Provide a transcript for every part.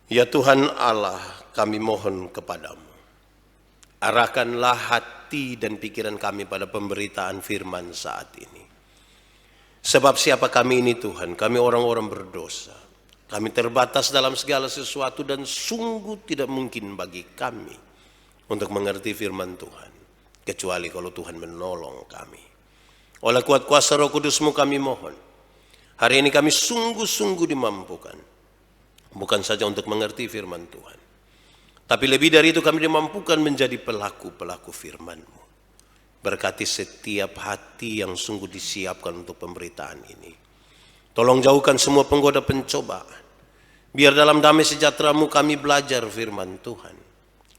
Ya Tuhan Allah, kami mohon kepadamu, arahkanlah hati dan pikiran kami pada pemberitaan firman saat ini. Sebab siapa kami ini Tuhan? Kami orang-orang berdosa. Kami terbatas dalam segala sesuatu dan sungguh tidak mungkin bagi kami untuk mengerti firman Tuhan, kecuali kalau Tuhan menolong kami. Oleh kuat kuasa Roh Kudus-Mu kami mohon, hari ini kami sungguh-sungguh dimampukan, bukan saja untuk mengerti firman Tuhan, tapi lebih dari itu kami dimampukan menjadi pelaku-pelaku firman-Mu. Berkati setiap hati yang sungguh disiapkan untuk pemberitaan ini. Tolong jauhkan semua penggoda pencobaan. Biar dalam damai sejahtera-Mu kami belajar firman Tuhan.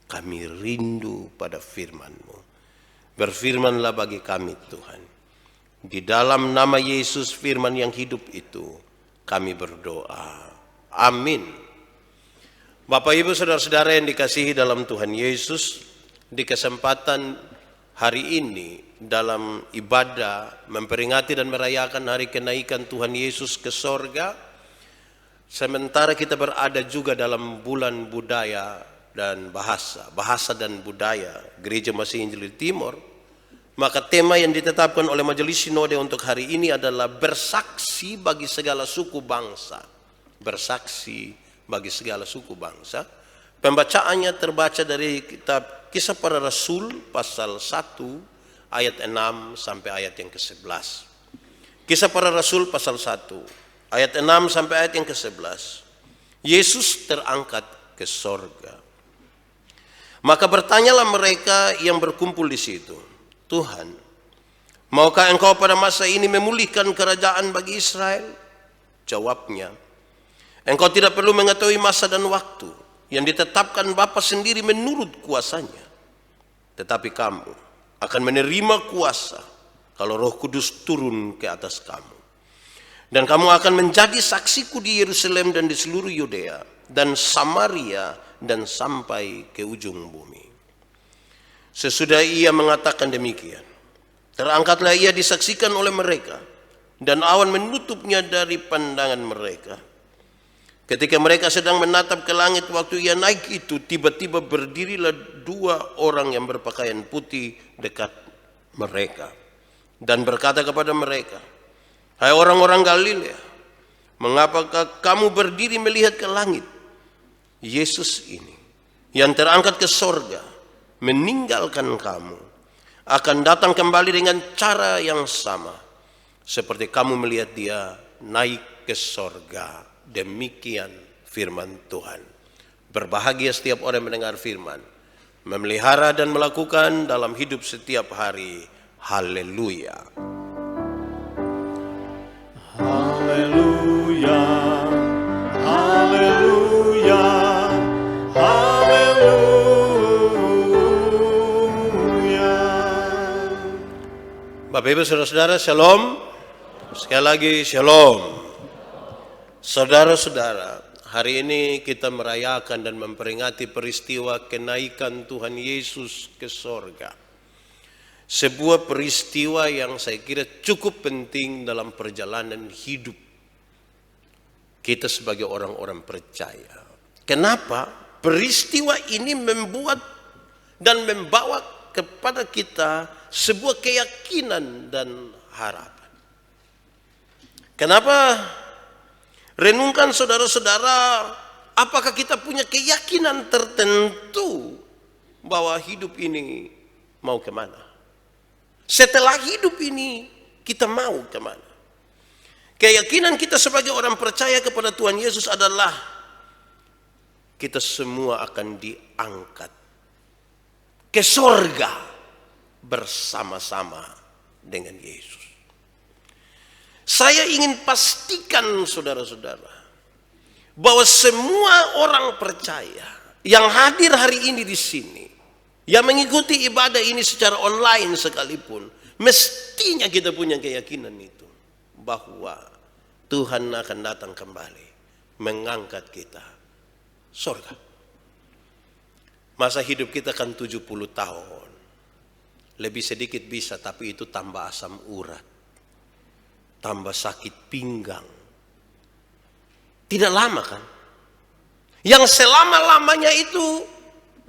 Kami rindu pada firman-Mu. Berfirmanlah bagi kami Tuhan. Di dalam nama Yesus firman yang hidup itu kami berdoa. Amin. Bapak Ibu saudara-saudara yang dikasihi dalam Tuhan Yesus, di kesempatan hari ini dalam ibadah memperingati dan merayakan hari kenaikan Tuhan Yesus ke sorga, sementara kita berada juga dalam bulan budaya dan bahasa dan budaya Gereja Masih Injil Timur, maka tema yang ditetapkan oleh Majelis Sinode untuk hari ini adalah bersaksi bagi segala suku bangsa. Bersaksi bagi segala suku bangsa. Pembacaannya terbaca dari kitab Kisah Para Rasul pasal 1 ayat 6 sampai ayat yang ke-11. Kisah Para Rasul pasal 1 ayat 6 sampai ayat yang ke-11. Yesus terangkat ke sorga. Maka bertanyalah mereka yang berkumpul di situ, Tuhan, maukah Engkau pada masa ini memulihkan kerajaan bagi Israel? Jawabnya, Engkau tidak perlu mengetahui masa dan waktu yang ditetapkan Bapa sendiri menurut kuasanya. Tetapi kamu akan menerima kuasa kalau Roh Kudus turun ke atas kamu. Dan kamu akan menjadi saksiku di Yerusalem dan di seluruh Yudea dan Samaria dan sampai ke ujung bumi. Sesudah ia mengatakan demikian, terangkatlah ia disaksikan oleh mereka, dan awan menutupnya dari pandangan mereka. Ketika mereka sedang menatap ke langit waktu ia naik itu, tiba-tiba berdirilah dua orang yang berpakaian putih dekat mereka dan berkata kepada mereka, hai orang-orang Galilea, mengapakah kamu berdiri melihat ke langit? Yesus ini yang terangkat ke sorga meninggalkan kamu akan datang kembali dengan cara yang sama seperti kamu melihat dia naik ke sorga. Demikian firman Tuhan. Berbahagia setiap orang yang mendengar firman, memelihara dan melakukan dalam hidup setiap hari. Haleluya. Haleluya. Haleluya. Haleluya. Bapak Ibu saudara-saudara, shalom. Sekali lagi shalom. Saudara-saudara, hari ini kita merayakan dan memperingati peristiwa kenaikan Tuhan Yesus ke sorga. Sebuah peristiwa yang saya kira cukup penting dalam perjalanan hidup kita sebagai orang-orang percaya. Kenapa? Peristiwa ini membuat dan membawa kepada kita sebuah keyakinan dan harapan. Kenapa? Renungkan saudara-saudara, apakah kita punya keyakinan tertentu bahwa hidup ini mau kemana? Setelah hidup ini kita mau kemana? Keyakinan kita sebagai orang percaya kepada Tuhan Yesus adalah kita semua akan diangkat ke sorga bersama-sama dengan Yesus. Saya ingin pastikan saudara-saudara bahwa semua orang percaya yang hadir hari ini di sini, yang mengikuti ibadah ini secara online sekalipun, mestinya kita punya keyakinan itu bahwa Tuhan akan datang kembali mengangkat kita surga. Masa hidup kita kan 70 tahun. Lebih sedikit bisa, tapi itu tambah asam urat, tambah sakit pinggang. Tidak lama kan? Yang selama-lamanya itu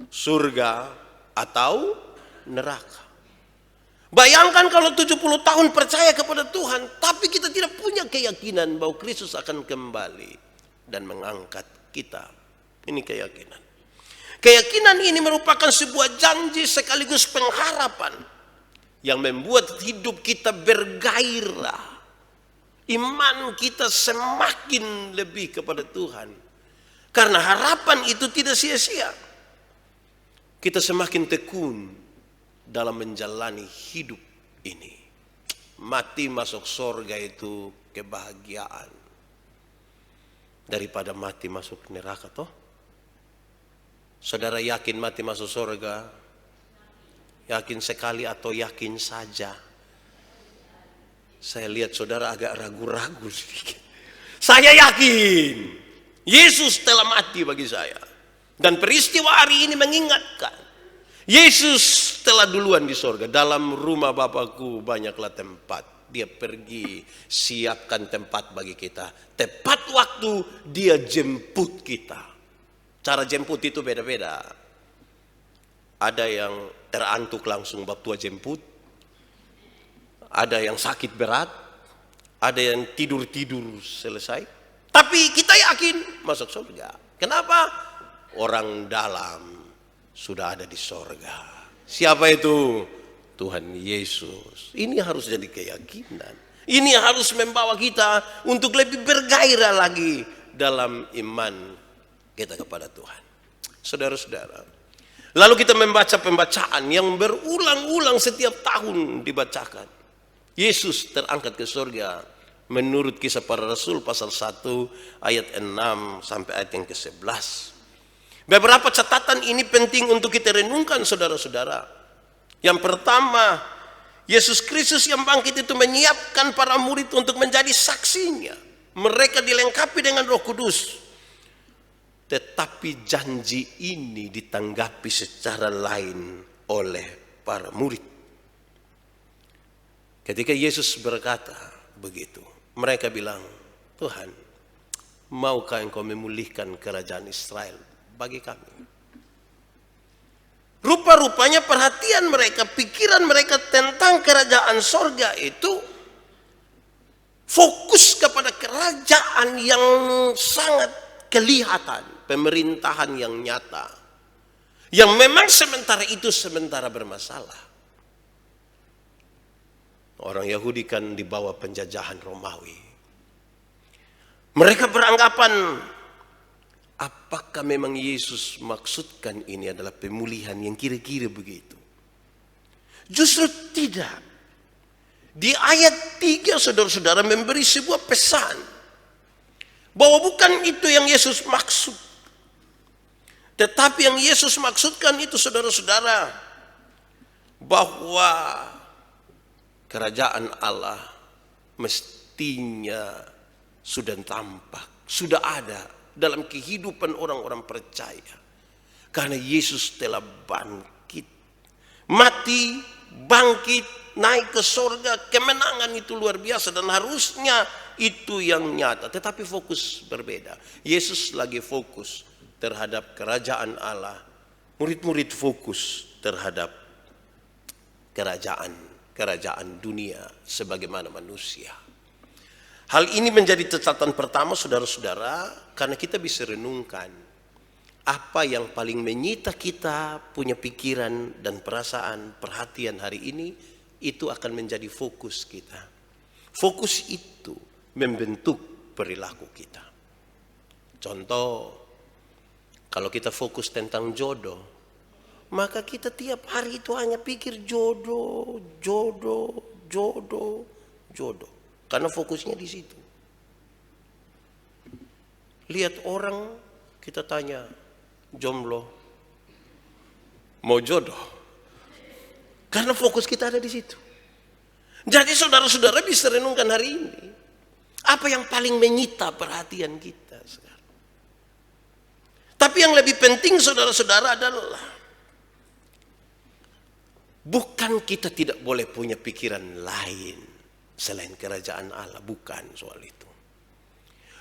surga atau neraka. Bayangkan kalau 70 tahun percaya kepada Tuhan, tapi kita tidak punya keyakinan bahwa Kristus akan kembali dan mengangkat kita. Ini keyakinan. Keyakinan ini merupakan sebuah janji sekaligus pengharapan yang membuat hidup kita bergairah. Iman kita semakin lebih kepada Tuhan. Karena harapan itu tidak sia-sia. Kita semakin tekun dalam menjalani hidup ini. Mati masuk surga itu kebahagiaan. Daripada mati masuk neraka toh. Saudara yakin mati masuk surga? Yakin sekali atau yakin saja? Saya lihat saudara agak ragu-ragu sedikit. Saya yakin Yesus telah mati bagi saya. Dan peristiwa hari ini mengingatkan Yesus telah duluan di surga. Dalam rumah Bapakku banyaklah tempat. Dia pergi siapkan tempat bagi kita. Tepat waktu dia jemput kita. Cara jemput itu beda-beda. Ada yang terantuk langsung bab tua jemput. Ada yang sakit berat. Ada yang tidur-tidur selesai. Tapi kita yakin masuk surga. Kenapa? Orang dalam sudah ada di surga. Siapa itu? Tuhan Yesus. Ini harus jadi keyakinan. Ini harus membawa kita untuk lebih bergairah lagi dalam iman kita kepada Tuhan. Saudara-saudara, lalu kita membaca pembacaan yang berulang-ulang setiap tahun dibacakan. Yesus terangkat ke surga menurut Kisah Para Rasul pasal 1 ayat 6 sampai ayat yang ke-11. Beberapa catatan ini penting untuk kita renungkan saudara-saudara. Yang pertama, Yesus Kristus yang bangkit itu menyiapkan para murid untuk menjadi saksinya. Mereka dilengkapi dengan Roh Kudus. Tetapi janji ini ditanggapi secara lain oleh para murid. Ketika Yesus berkata begitu, mereka bilang, Tuhan, maukah Engkau memulihkan kerajaan Israel bagi kami? Rupa-rupanya perhatian mereka, pikiran mereka tentang kerajaan sorga itu fokus kepada kerajaan yang sangat kelihatan. Pemerintahan yang nyata. Yang memang sementara itu sementara bermasalah. Orang Yahudi kan di bawah penjajahan Romawi. Mereka beranggapan, apakah memang Yesus maksudkan ini adalah pemulihan yang kira-kira begitu? Justru tidak. Di ayat 3 saudara-saudara memberi sebuah pesan. Bahwa bukan itu yang Yesus maksud. Tetapi yang Yesus maksudkan itu saudara-saudara, bahwa kerajaan Allah mestinya sudah tampak, sudah ada dalam kehidupan orang-orang percaya. Karena Yesus telah bangkit, mati, bangkit, naik ke surga. Kemenangan itu luar biasa dan harusnya itu yang nyata. Tetapi fokus berbeda. Yesus lagi fokus terhadap kerajaan Allah. Murid-murid fokus terhadap kerajaan dunia sebagaimana manusia. Hal ini menjadi catatan pertama saudara-saudara, karena kita bisa renungkan apa yang paling menyita kita punya pikiran dan perasaan, perhatian hari ini, itu akan menjadi fokus kita. Fokus itu membentuk perilaku kita. Contoh, kalau kita fokus tentang jodoh, maka kita tiap hari itu hanya pikir jodoh. Karena fokusnya di situ. Lihat orang, kita tanya, jomblo, mau jodoh. Karena fokus kita ada di situ. Jadi saudara-saudara bisa renungkan hari ini. Apa yang paling menyita perhatian kita sekarang? Tapi yang lebih penting saudara-saudara adalah bukan kita tidak boleh punya pikiran lain selain kerajaan Allah. Bukan soal itu.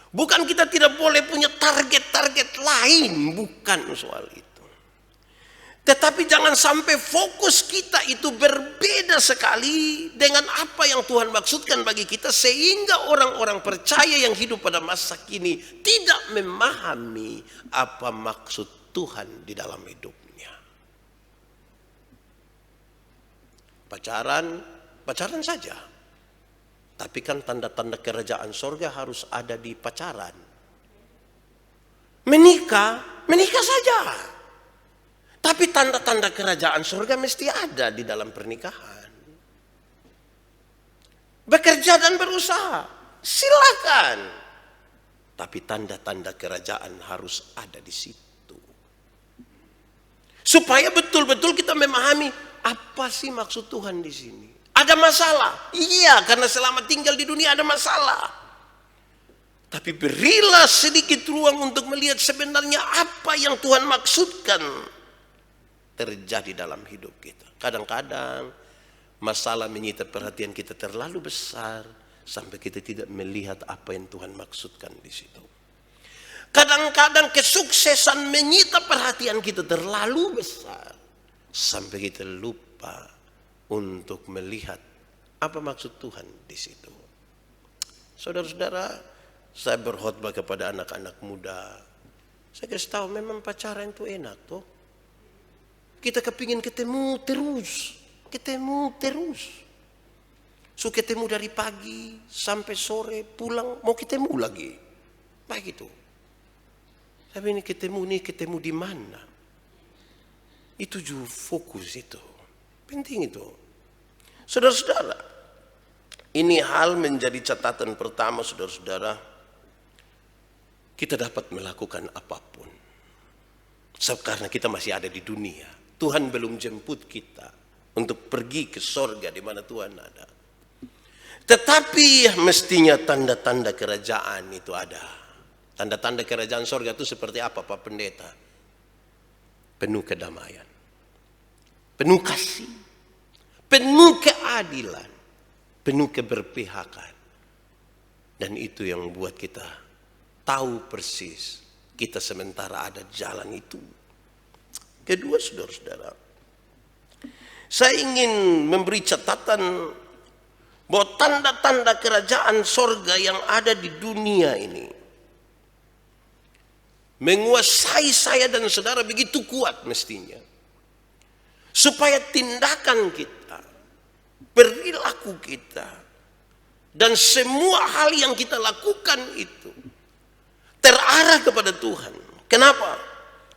Bukan kita tidak boleh punya target-target lain, bukan soal itu. Tetapi jangan sampai fokus kita itu berbeda sekali dengan apa yang Tuhan maksudkan bagi kita, sehingga orang-orang percaya yang hidup pada masa kini tidak memahami apa maksud Tuhan di dalam hidupnya. Pacaran saja. Tapi kan tanda-tanda kerajaan sorga harus ada di pacaran. Menikah saja. Tapi tanda-tanda kerajaan surga mesti ada di dalam pernikahan. Bekerja dan berusaha, silakan. Tapi tanda-tanda kerajaan harus ada di situ. Supaya betul-betul kita memahami apa sih maksud Tuhan di sini. Ada masalah? Iya, karena selama tinggal di dunia ada masalah. Tapi berilah sedikit ruang untuk melihat sebenarnya apa yang Tuhan maksudkan terjadi dalam hidup kita. Kadang-kadang masalah menyita perhatian kita terlalu besar sampai kita tidak melihat apa yang Tuhan maksudkan di situ. Kadang-kadang kesuksesan menyita perhatian kita terlalu besar sampai kita lupa untuk melihat apa maksud Tuhan di situ. Saudara-saudara, saya berkhotbah kepada anak-anak muda. Saya kasih tahu memang pacaran itu enak toh. Kita kepingin ketemu terus. So ketemu dari pagi sampai sore, pulang mau ketemu lagi. Baik itu. Tapi ini ketemu di mana? Itu juga fokus itu. Penting itu. Saudara-saudara, ini hal menjadi catatan pertama, saudara-saudara. Kita dapat melakukan apapun. Karena kita masih ada di dunia. Tuhan belum jemput kita untuk pergi ke sorga di mana Tuhan ada. Tetapi mestinya tanda-tanda kerajaan itu ada. Tanda-tanda kerajaan sorga itu seperti apa Pak Pendeta? Penuh kedamaian, penuh kasih, penuh keadilan, penuh keberpihakan. Dan itu yang membuat kita tahu persis kita sementara ada jalan itu. Kedua, saudara-saudara, saya ingin memberi catatan bahwa tanda-tanda kerajaan sorga yang ada di dunia ini menguasai saya dan saudara begitu kuat mestinya. Supaya tindakan kita, perilaku kita, dan semua hal yang kita lakukan itu terarah kepada Tuhan. Kenapa?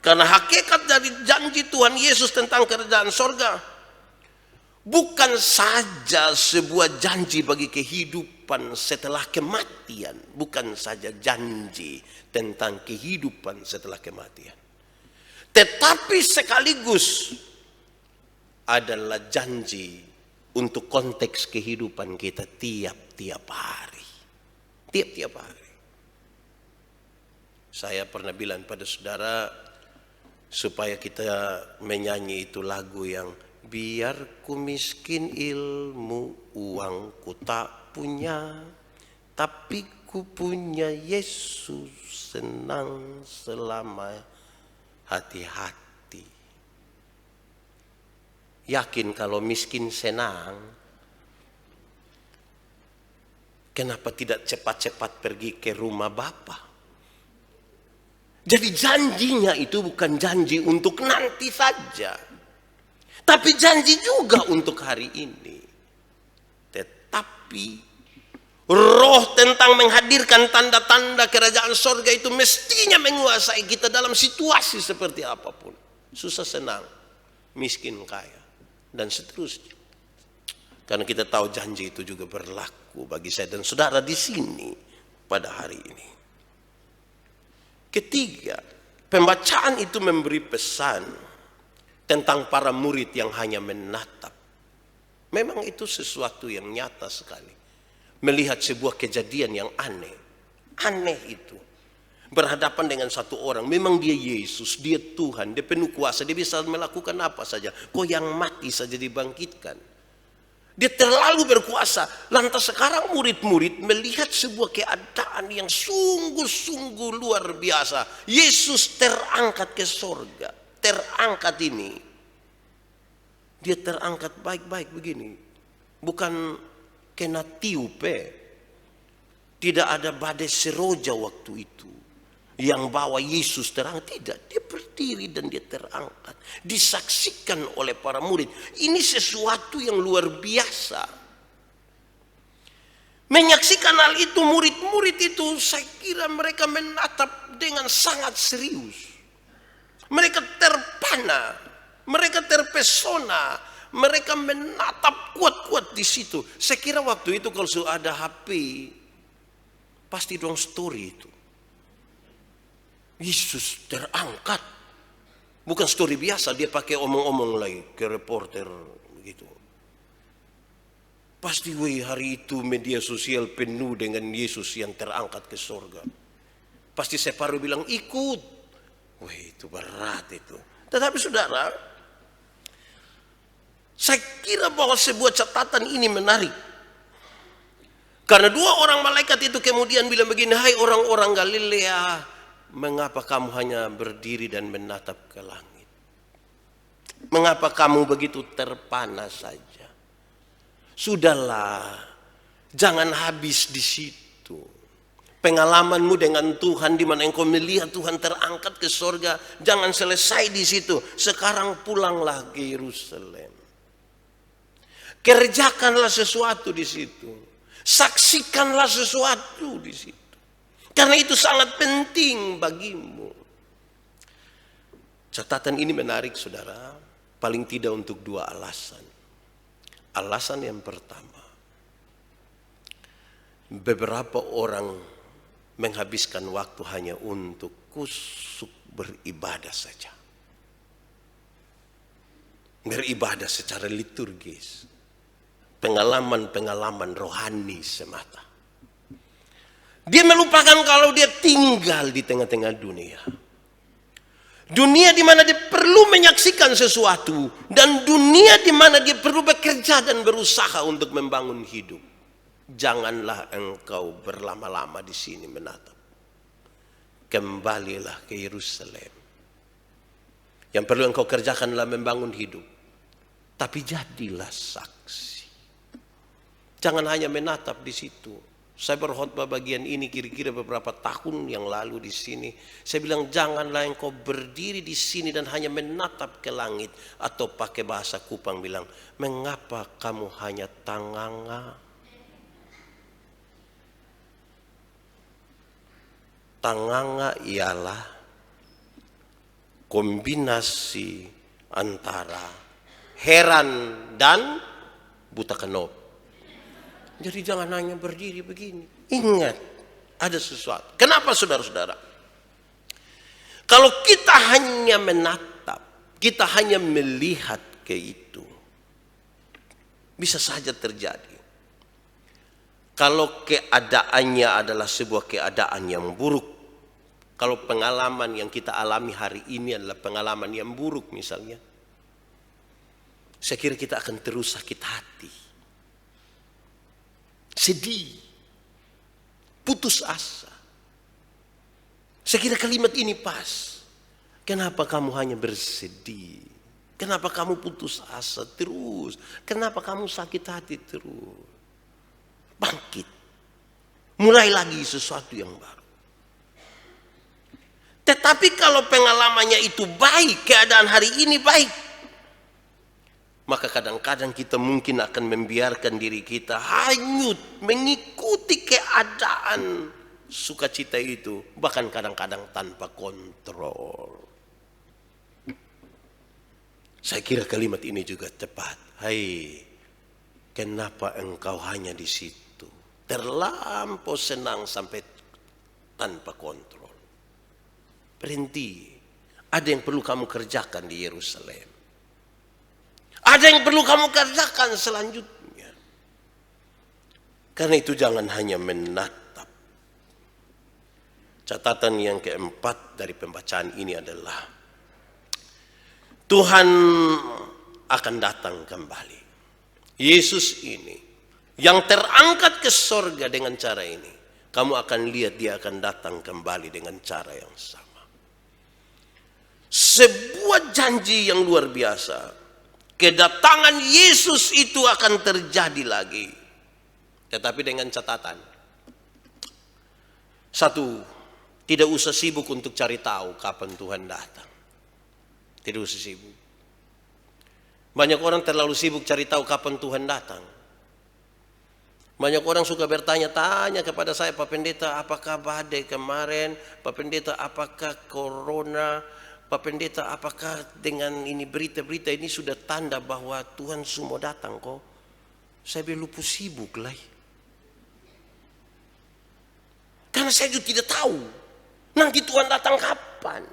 Karena hakikat dari janji Tuhan Yesus tentang kerajaan sorga bukan saja sebuah janji bagi kehidupan setelah kematian. Bukan saja janji tentang kehidupan setelah kematian. Tetapi sekaligus adalah janji untuk konteks kehidupan kita tiap-tiap hari. Tiap-tiap hari. Saya pernah bilang pada saudara, supaya kita menyanyi itu lagu yang biar ku miskin ilmu, uang ku tak punya, tapi ku punya Yesus, senang selama hati-hati. Yakin kalau miskin senang, kenapa tidak cepat-cepat pergi ke rumah Bapa? Jadi janjinya itu bukan janji untuk nanti saja. Tapi janji juga untuk hari ini. Tetapi roh tentang menghadirkan tanda-tanda kerajaan sorga itu mestinya menguasai kita dalam situasi seperti apapun. Susah senang, miskin kaya, dan seterusnya. Karena kita tahu janji itu juga berlaku bagi saya dan saudara di sini pada hari ini. Ketiga, pembacaan itu memberi pesan tentang para murid yang hanya menatap. Memang itu sesuatu yang nyata sekali. Melihat sebuah kejadian yang aneh. Aneh itu. Berhadapan dengan satu orang. Memang dia Yesus, dia Tuhan, dia penuh kuasa. Dia bisa melakukan apa saja. Kok yang mati saja dibangkitkan. Dia terlalu berkuasa. Lantas sekarang murid-murid melihat sebuah keadaan yang sungguh-sungguh luar biasa. Yesus terangkat ke sorga. Terangkat ini. Dia terangkat baik-baik begini. Bukan kena tiupe. Tidak ada badai seroja waktu itu. Yang bawa Yesus terang. Tidak. Dia berdiri dan dia terangkat. Disaksikan oleh para murid. Ini sesuatu yang luar biasa. Menyaksikan hal itu, murid-murid itu saya kira mereka menatap dengan sangat serius. Mereka terpana, mereka terpesona, mereka menatap kuat-kuat di situ. Saya kira waktu itu kalau sudah ada HP, pasti dong story itu. Yesus terangkat. Bukan story biasa, dia pakai omong-omong lagi ke reporter begitu. Pasti hari itu media sosial penuh dengan Yesus yang terangkat ke surga. Pasti separuh bilang ikut. Itu berat itu. Tetapi saudara, saya kira bahwa sebuah catatan ini menarik. Karena dua orang malaikat itu kemudian bilang begini, hai orang-orang Galilea, mengapa kamu hanya berdiri dan menatap ke langit? Mengapa kamu begitu terpana saja? Sudahlah, jangan habis di situ. Pengalamanmu dengan Tuhan di mana engkau melihat Tuhan terangkat ke sorga, jangan selesai di situ. Sekarang pulanglah ke Yerusalem. Kerjakanlah sesuatu di situ. Saksikanlah sesuatu di situ. Karena itu sangat penting bagimu. Catatan ini menarik saudara, paling tidak untuk dua alasan. Alasan yang pertama, beberapa orang menghabiskan waktu hanya untuk kusuk beribadah saja. Beribadah secara liturgis. Pengalaman-pengalaman rohani semata. Dia melupakan kalau dia tinggal di tengah-tengah dunia. Dunia di mana dia perlu menyaksikan sesuatu. Dan dunia di mana dia perlu bekerja dan berusaha untuk membangun hidup. Janganlah engkau berlama-lama di sini menatap. Kembalilah ke Yerusalem. Yang perlu engkau kerjakan adalah membangun hidup. Tapi jadilah saksi. Jangan hanya menatap di situ. Saya berkhotbah bagian ini kira-kira beberapa tahun yang lalu di sini. Saya bilang janganlah engkau berdiri di sini dan hanya menatap ke langit. Atau pakai bahasa Kupang bilang, mengapa kamu hanya tanganga? Tanganga ialah kombinasi antara heran dan buta kenop. Jadi jangan hanya berdiri begini. Ingat, ada sesuatu. Kenapa saudara-saudara? Kalau kita hanya menatap, kita hanya melihat ke itu, bisa saja terjadi. Kalau keadaannya adalah sebuah keadaan yang buruk, kalau pengalaman yang kita alami hari ini adalah pengalaman yang buruk misalnya, saya kira kita akan terus sakit hati. Sedih, putus asa. Saya kira kalimat ini pas. Kenapa kamu hanya bersedih? Kenapa kamu putus asa terus? Kenapa kamu sakit hati terus? Bangkit. Mulai lagi sesuatu yang baru. Tetapi kalau pengalamannya itu baik, keadaan hari ini baik, maka kadang-kadang kita mungkin akan membiarkan diri kita hanyut mengikuti keadaan sukacita itu. Bahkan kadang-kadang tanpa kontrol. Saya kira kalimat ini juga tepat. Hai, kenapa engkau hanya di situ? Terlampau senang sampai tanpa kontrol. Berhenti. Ada yang perlu kamu kerjakan di Yerusalem. Ada yang perlu kamu kerjakan selanjutnya. Karena itu jangan hanya menatap. Catatan yang keempat dari pembacaan ini adalah Tuhan akan datang kembali. Yesus ini yang terangkat ke sorga dengan cara ini, kamu akan lihat dia akan datang kembali dengan cara yang sama. Sebuah janji yang luar biasa. Kedatangan Yesus itu akan terjadi lagi. Tetapi dengan catatan. Satu, tidak usah sibuk untuk cari tahu kapan Tuhan datang. Tidak usah sibuk. Banyak orang terlalu sibuk cari tahu kapan Tuhan datang. Banyak orang suka bertanya-tanya kepada saya, Pak Pendeta, apakah badai kemarin? Pak Pendeta, apakah corona? Pak Pendeta, apakah dengan ini berita-berita ini sudah tanda bahwa Tuhan semua datang kok? Saya bilang lupa sibuk lah. Karena saya juga tidak tahu nanti Tuhan datang kapan.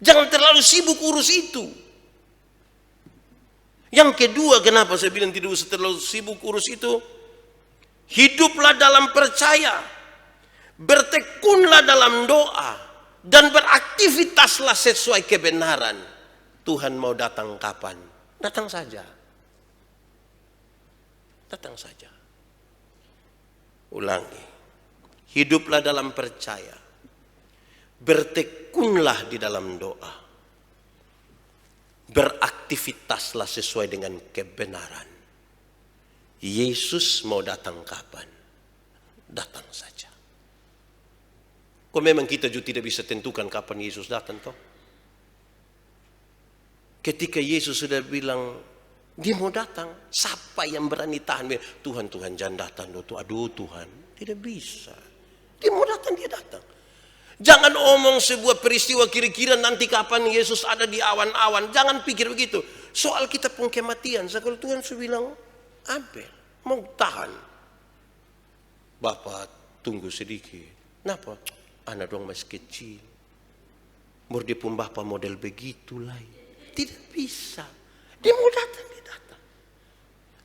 Jangan terlalu sibuk urus itu. Yang kedua, kenapa saya bilang tidak usah terlalu sibuk urus itu? Hiduplah dalam percaya, bertekunlah dalam doa, dan beraktivitaslah sesuai kebenaran. Tuhan mau datang kapan? Datang saja. Datang saja. Ulangi. Hiduplah dalam percaya. Bertekunlah di dalam doa. Beraktivitaslah sesuai dengan kebenaran. Yesus mau datang kapan? Datang saja. Kok memang kita juga tidak bisa tentukan kapan Yesus datang toh? Ketika Yesus sudah bilang dia mau datang, siapa yang berani tahan? Tuhan jangan datang tuh. Aduh Tuhan, tidak bisa. Dia mau datang, dia datang. Jangan omong sebuah peristiwa kira-kira nanti kapan Yesus ada di awan-awan. Jangan pikir begitu. Soal kita pun kematian. Kalau Tuhan sudah bilang, Abel, mau tahan. Bapak tunggu sedikit. Kenapa? Anak dong masih kecil. Murdi pun bapak model begitulah. Tidak bisa. Dia mau datang, dia datang.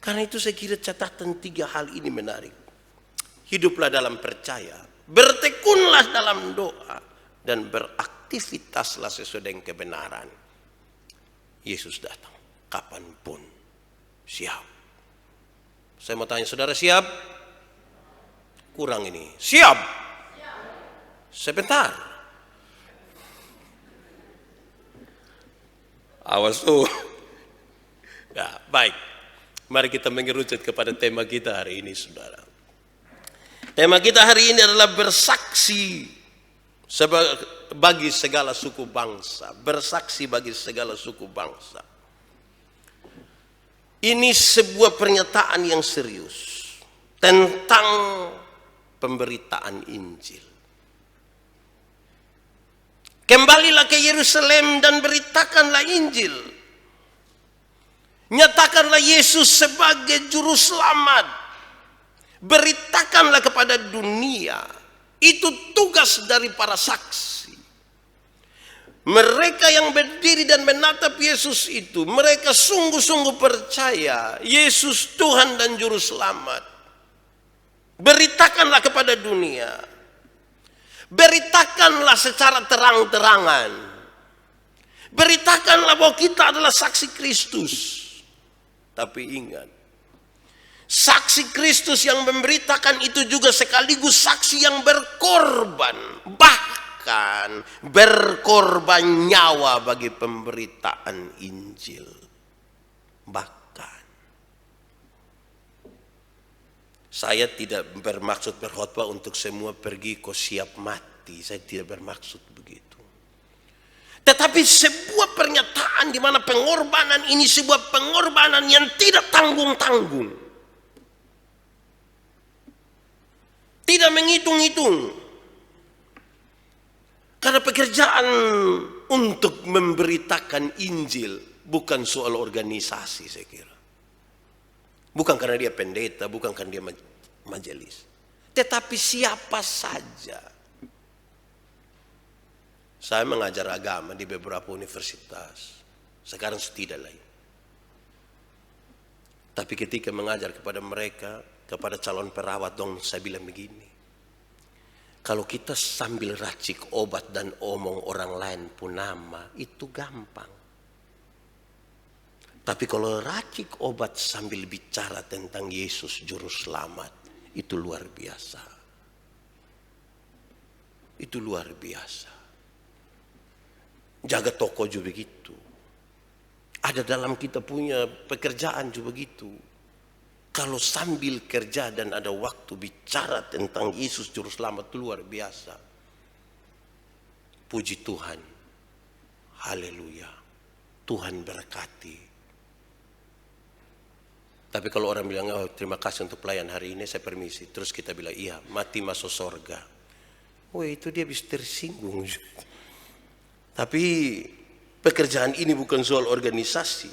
Karena itu saya kira catatan 3 hal ini menarik. Hiduplah dalam percaya. Bertekunlah dalam doa dan beraktivitaslah sesuai dengan kebenaran. Yesus datang kapanpun, siap. Saya mau tanya saudara, siap? Kurang ini, siap? Sebentar. Awas tuh. Ya, baik. Mari kita mengerucut kepada tema kita hari ini, saudara. Tema kita hari ini adalah bersaksi bagi segala suku bangsa. Bersaksi bagi segala suku bangsa. Ini sebuah pernyataan yang serius tentang pemberitaan Injil. Kembalilah ke Yerusalem dan beritakanlah Injil. Nyatakanlah Yesus sebagai juru selamat. Beritakanlah kepada dunia. Itu tugas dari para saksi. Mereka yang berdiri dan menatap Yesus itu, mereka sungguh-sungguh percaya Yesus Tuhan dan Juru Selamat. Beritakanlah kepada dunia. Beritakanlah secara terang-terangan. Beritakanlah bahwa kita adalah saksi Kristus. Tapi ingat, saksi Kristus yang memberitakan itu juga sekaligus saksi yang berkorban. Bahkan berkorban nyawa bagi pemberitaan Injil. Bahkan. Saya tidak bermaksud berkhotbah untuk semua pergi kau siap mati. Saya tidak bermaksud begitu. Tetapi sebuah pernyataan di mana pengorbanan ini sebuah pengorbanan yang tidak tanggung-tanggung. Tidak menghitung-hitung. Karena pekerjaan untuk memberitakan Injil bukan soal organisasi, saya kira. Bukan karena dia pendeta, bukan karena dia majelis. Tetapi siapa saja. Saya mengajar agama di beberapa universitas. Sekarang tidak lagi. Tapi ketika mengajar kepada mereka, kepada calon perawat dong, saya bilang begini. Kalau kita sambil racik obat dan omong orang lain pun nama, itu gampang. Tapi kalau racik obat sambil bicara tentang Yesus Juru Selamat, itu luar biasa. Itu luar biasa. Jaga toko juga begitu. Ada dalam kita punya pekerjaan juga begitu. Kalau sambil kerja dan ada waktu bicara tentang Yesus Juru Selamat, itu luar biasa. Puji Tuhan. Haleluya. Tuhan berkati. Tapi kalau orang bilang, oh, terima kasih untuk pelayan hari ini, saya permisi. Terus kita bilang, iya, mati masuk sorga. Oh, itu dia bisa tersinggung. Tapi pekerjaan ini bukan soal organisasi.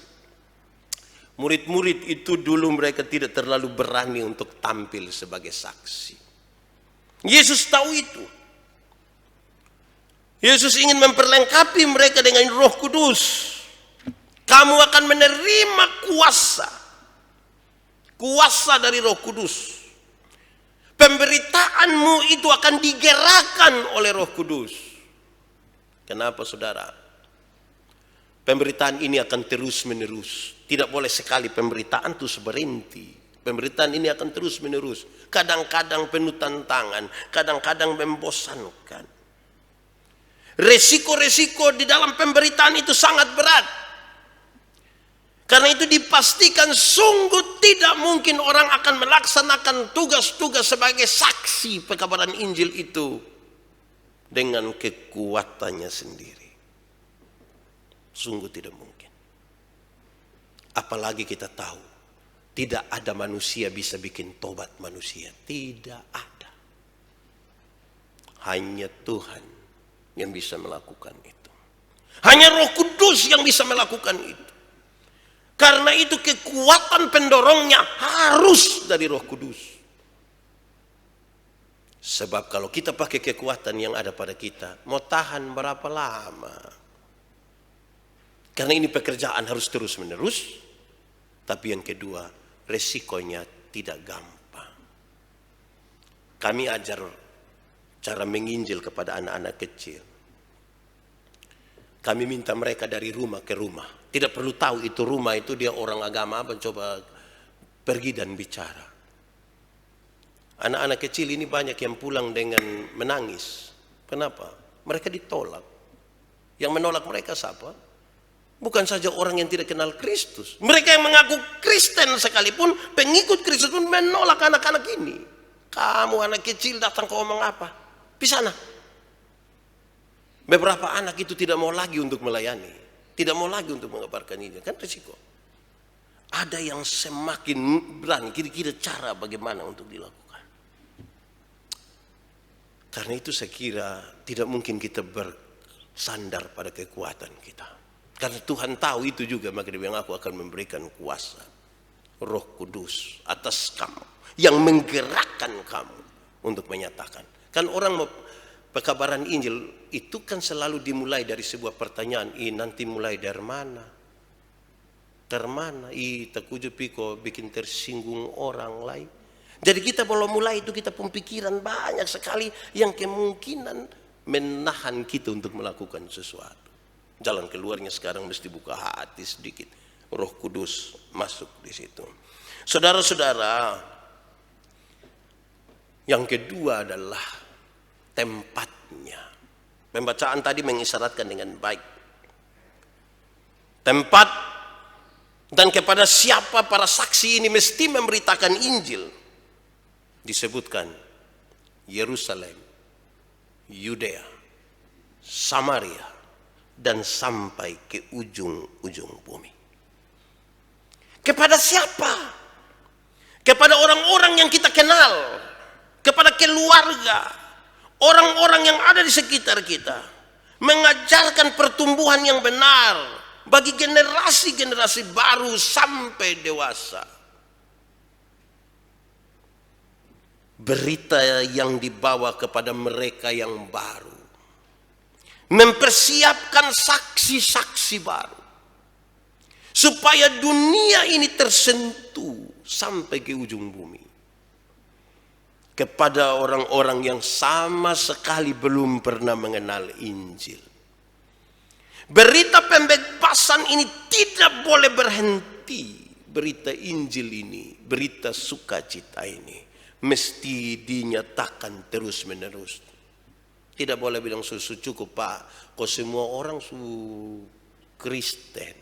Murid-murid itu dulu mereka tidak terlalu berani untuk tampil sebagai saksi. Yesus tahu itu. Yesus ingin memperlengkapi mereka dengan Roh Kudus. Kamu akan menerima kuasa. Kuasa dari Roh Kudus. Pemberitaanmu itu akan digerakkan oleh Roh Kudus. Kenapa, saudara? Pemberitaan ini akan terus menerus. Tidak boleh sekali pemberitaan itu berhenti. Pemberitaan ini akan terus menerus. Kadang-kadang penuh tantangan, kadang-kadang membosankan. Resiko-resiko di dalam pemberitaan itu sangat berat. Karena itu dipastikan sungguh tidak mungkin orang akan melaksanakan tugas-tugas sebagai saksi pekabaran Injil itu dengan kekuatannya sendiri. Sungguh tidak mungkin. Apalagi kita tahu tidak ada manusia bisa bikin tobat manusia. Tidak ada. Hanya Tuhan yang bisa melakukan itu. Hanya Roh Kudus yang bisa melakukan itu. Karena itu kekuatan pendorongnya harus dari Roh Kudus. Sebab kalau kita pakai kekuatan yang ada pada kita, mau tahan berapa lama? Karena ini pekerjaan harus terus menerus. Tapi yang kedua, resikonya tidak gampang. Kami ajar cara menginjil kepada anak-anak kecil. Kami minta mereka dari rumah ke rumah. Tidak perlu tahu itu rumah itu dia orang agama apa, coba pergi dan bicara. Anak-anak kecil ini banyak yang pulang dengan menangis. Kenapa? Mereka ditolak. Yang menolak mereka siapa? Bukan saja orang yang tidak kenal Kristus. Mereka yang mengaku Kristen sekalipun, pengikut Kristus pun menolak anak-anak ini. Kamu anak kecil datang kau ngomong apa? Di sana. Beberapa anak itu tidak mau lagi untuk melayani. Tidak mau lagi untuk mengabarkan ini. Kan risiko. Ada yang semakin berani. Kira-kira cara bagaimana untuk dilakukan. Karena itu saya kira tidak mungkin kita bersandar pada kekuatan kita. Karena Tuhan tahu itu juga. Maka dia bilang, aku akan memberikan kuasa. Roh Kudus atas kamu. Yang menggerakkan kamu untuk menyatakan. Kan orang mau pekabaran Injil itu kan selalu dimulai dari sebuah pertanyaan. Nanti mulai dari mana? Dari mana? Takuju piko bikin tersinggung orang lain. Jadi kita kalau mulai itu kita pemikiran banyak sekali yang kemungkinan menahan kita untuk melakukan sesuatu. Jalan keluarnya sekarang mesti buka hati sedikit. Roh Kudus masuk di situ. Saudara-saudara, yang kedua adalah tempatnya. Pembacaan tadi mengisyaratkan dengan baik. Tempat dan kepada siapa para saksi ini mesti memberitakan Injil. Disebutkan Yerusalem, Yudea, Samaria, dan sampai ke ujung-ujung bumi. Kepada siapa? Kepada orang-orang yang kita kenal. Kepada keluarga. Orang-orang yang ada di sekitar kita. Mengajarkan pertumbuhan yang benar. Bagi generasi-generasi baru sampai dewasa. Berita yang dibawa kepada mereka yang baru. Mempersiapkan saksi-saksi baru. Supaya dunia ini tersentuh sampai ke ujung bumi. Kepada orang-orang yang sama sekali belum pernah mengenal Injil. Berita kebebasan ini tidak boleh berhenti. Berita Injil ini, berita sukacita ini mesti dinyatakan terus menerus. Tidak boleh bilang susu cukup Pak, kok semua orang su Kristen.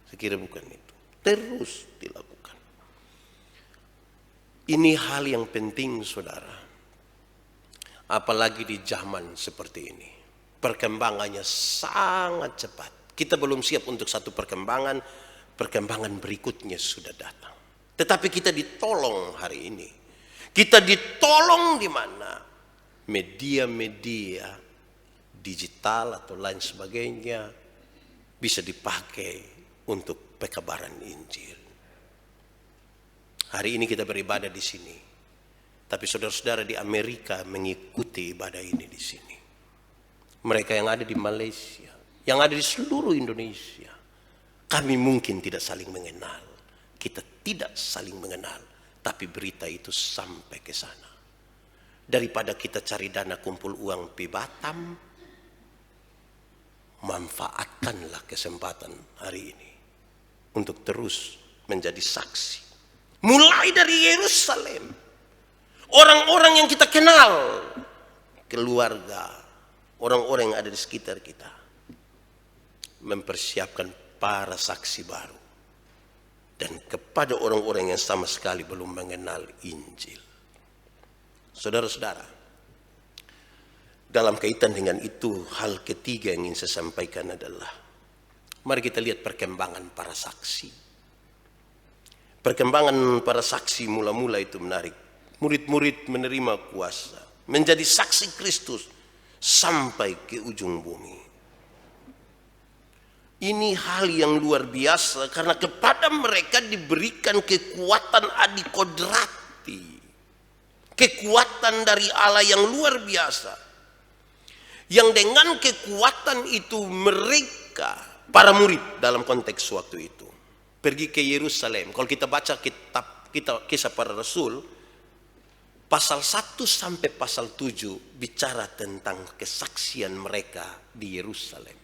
Saya kira bukan itu. Terus dilakukan. Ini hal yang penting saudara. Apalagi di zaman seperti ini. Perkembangannya sangat cepat. Kita belum siap untuk satu perkembangan berikutnya sudah datang. Tetapi kita ditolong hari ini. Kita ditolong di mana? Media-media digital atau lain sebagainya bisa dipakai untuk pekabaran Injil. Hari ini kita beribadah di sini. Tapi saudara-saudara di Amerika mengikuti ibadah ini di sini. Mereka yang ada di Malaysia, yang ada di seluruh Indonesia. Kami mungkin tidak saling mengenal. Kita tidak saling mengenal. Tapi berita itu sampai ke sana. Daripada kita cari dana kumpul uang pi Batam, manfaatkanlah kesempatan hari ini. Untuk terus menjadi saksi. Mulai dari Yerusalem. Orang-orang yang kita kenal. Keluarga. Orang-orang yang ada di sekitar kita. Mempersiapkan para saksi baru. Dan kepada orang-orang yang sama sekali belum mengenal Injil. Saudara-saudara. Dalam kaitan dengan itu, hal ketiga yang ingin saya sampaikan adalah. Mari kita lihat perkembangan para saksi. Perkembangan para saksi mula-mula itu menarik. Murid-murid menerima kuasa. Menjadi saksi Kristus. Sampai ke ujung bumi. Ini hal yang luar biasa. Karena kepada mereka diberikan kekuatan adikodrati. Kekuatan dari Allah yang luar biasa. Yang dengan kekuatan itu mereka, para murid dalam konteks waktu itu, pergi ke Yerusalem. Kalau kita baca kitab Kisah Para Rasul, pasal 1 sampai pasal 7 bicara tentang kesaksian mereka di Yerusalem.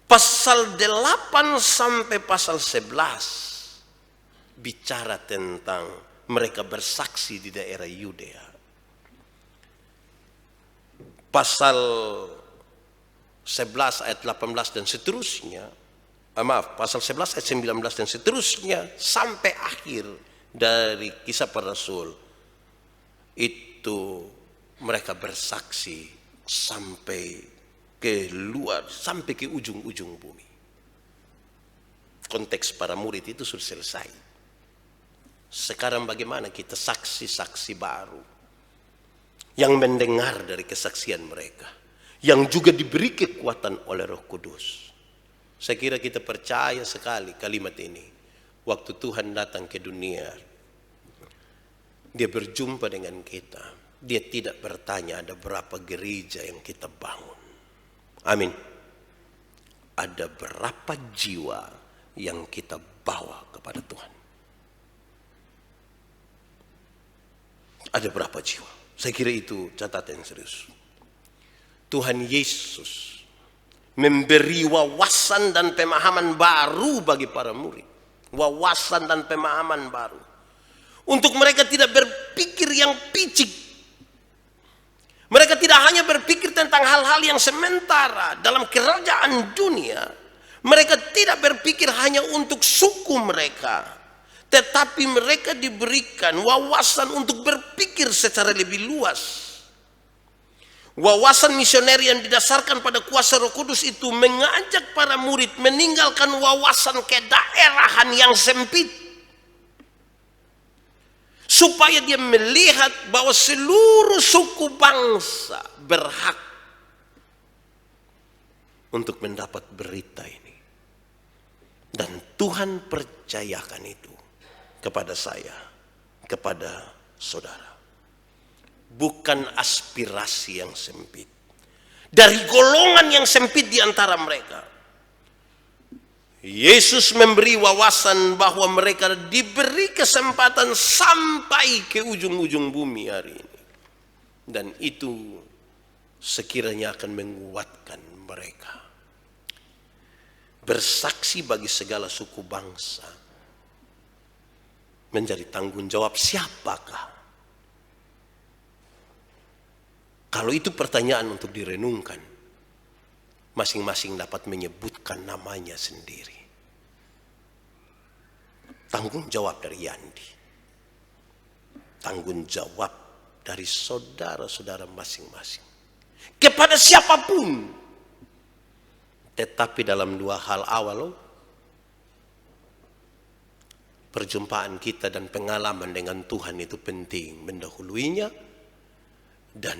Pasal 8 sampai pasal 11 bicara tentang mereka bersaksi di daerah Yudea. Pasal 11 ayat 18 dan seterusnya, pasal 11 ayat 19 dan seterusnya sampai akhir dari Kisah Para Rasul. Itu mereka bersaksi sampai ke luar, sampai ke ujung-ujung bumi. Konteks para murid itu sudah selesai. Sekarang bagaimana kita saksi-saksi baru yang mendengar dari kesaksian mereka, yang juga diberi kekuatan oleh Roh Kudus. Saya kira kita percaya sekali kalimat ini. Waktu Tuhan datang ke dunia, Dia berjumpa dengan kita. Dia tidak bertanya ada berapa gereja yang kita bangun. Amin. Ada berapa jiwa yang kita bawa kepada Tuhan. Ada berapa jiwa. Saya kira itu catatan yang serius. Tuhan Yesus memberi wawasan dan pemahaman baru bagi para murid. Wawasan dan pemahaman baru. Untuk mereka tidak berpikir yang picik. Mereka tidak hanya berpikir tentang hal-hal yang sementara dalam kerajaan dunia. Mereka tidak berpikir hanya untuk suku mereka. Tetapi mereka diberikan wawasan untuk berpikir secara lebih luas. Wawasan misioner yang didasarkan pada kuasa Roh Kudus itu mengajak para murid meninggalkan wawasan kedaerahan yang sempit. Supaya dia melihat bahwa seluruh suku bangsa berhak untuk mendapat berita ini. Dan Tuhan percayakan itu kepada saya, kepada saudara. Bukan aspirasi yang sempit. Dari golongan yang sempit di antara mereka. Yesus memberi wawasan bahwa mereka diberi kesempatan sampai ke ujung-ujung bumi hari ini. Dan itu sekiranya akan menguatkan mereka. bersaksi bagi segala suku bangsa. Menjadi tanggung jawab siapakah? Kalau itu pertanyaan untuk direnungkan, masing-masing dapat menyebutkan namanya sendiri. Tanggung jawab dari Yandi. Tanggung jawab dari saudara-saudara masing-masing. Kepada siapapun. Tetapi dalam dua hal awal, perjumpaan kita dan pengalaman dengan Tuhan itu penting. Mendahuluinya dan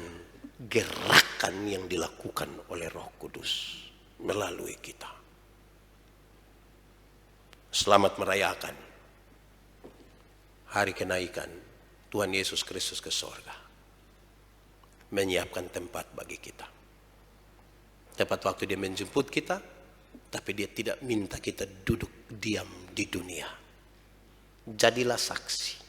gerakan yang dilakukan oleh Roh Kudus melalui kita. Selamat merayakan hari kenaikan Tuhan Yesus Kristus ke sorga. Menyiapkan tempat bagi kita. Tepat waktu dia menjemput kita, tapi dia tidak minta kita duduk diam di dunia. Jadilah saksi.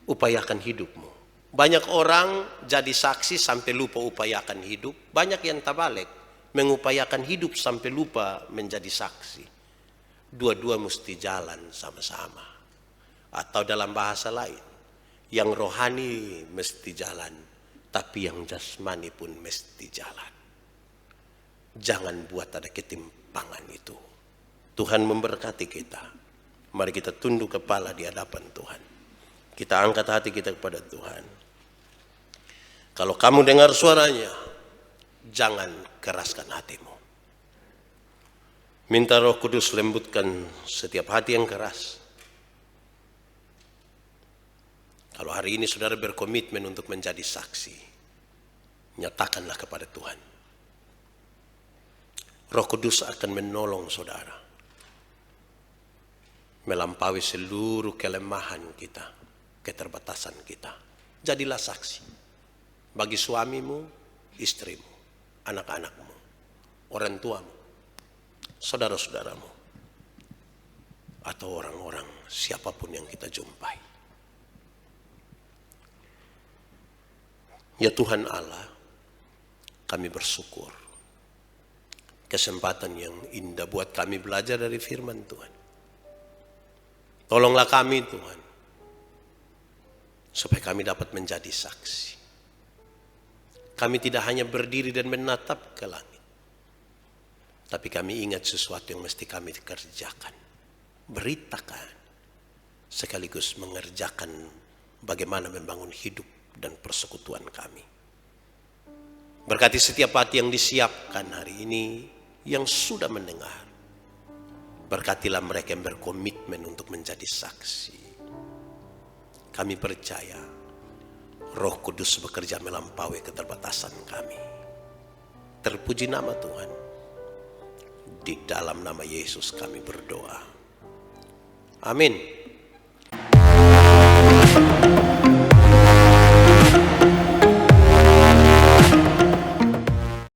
Upayakan hidupmu. Banyak orang jadi saksi sampai lupa upayakan hidup. Banyak yang terbalik, mengupayakan hidup sampai lupa menjadi saksi. Dua-dua mesti jalan sama-sama. Atau dalam bahasa lain, yang rohani mesti jalan, tapi yang jasmani pun mesti jalan. Jangan buat ada ketimpangan itu. Tuhan memberkati kita. Mari kita tunduk kepala di hadapan Tuhan. Kita angkat hati kita kepada Tuhan. Kalau kamu dengar suaranya, jangan keraskan hatimu. Minta Roh Kudus lembutkan setiap hati yang keras. Kalau hari ini saudara berkomitmen untuk menjadi saksi, nyatakanlah kepada Tuhan. Roh Kudus akan menolong saudara melampaui seluruh kelemahan kita, keterbatasan kita. Jadilah saksi bagi suamimu, istrimu, anak-anakmu, orang tuamu, saudara-saudaramu, atau orang-orang siapapun yang kita jumpai. Ya Tuhan Allah, kami bersyukur kesempatan yang indah buat kami belajar dari firman Tuhan. Tolonglah kami Tuhan, supaya kami dapat menjadi saksi. Kami tidak hanya berdiri dan menatap ke langit, tapi kami ingat sesuatu yang mesti kami kerjakan. Beritakan, sekaligus mengerjakan bagaimana membangun hidup dan persekutuan kami. Berkati setiap hati yang disiapkan hari ini, yang sudah mendengar. Berkatilah mereka yang berkomitmen untuk menjadi saksi. Kami percaya Roh Kudus bekerja melampaui keterbatasan kami. Terpuji nama Tuhan. Di dalam nama Yesus kami berdoa. Amin.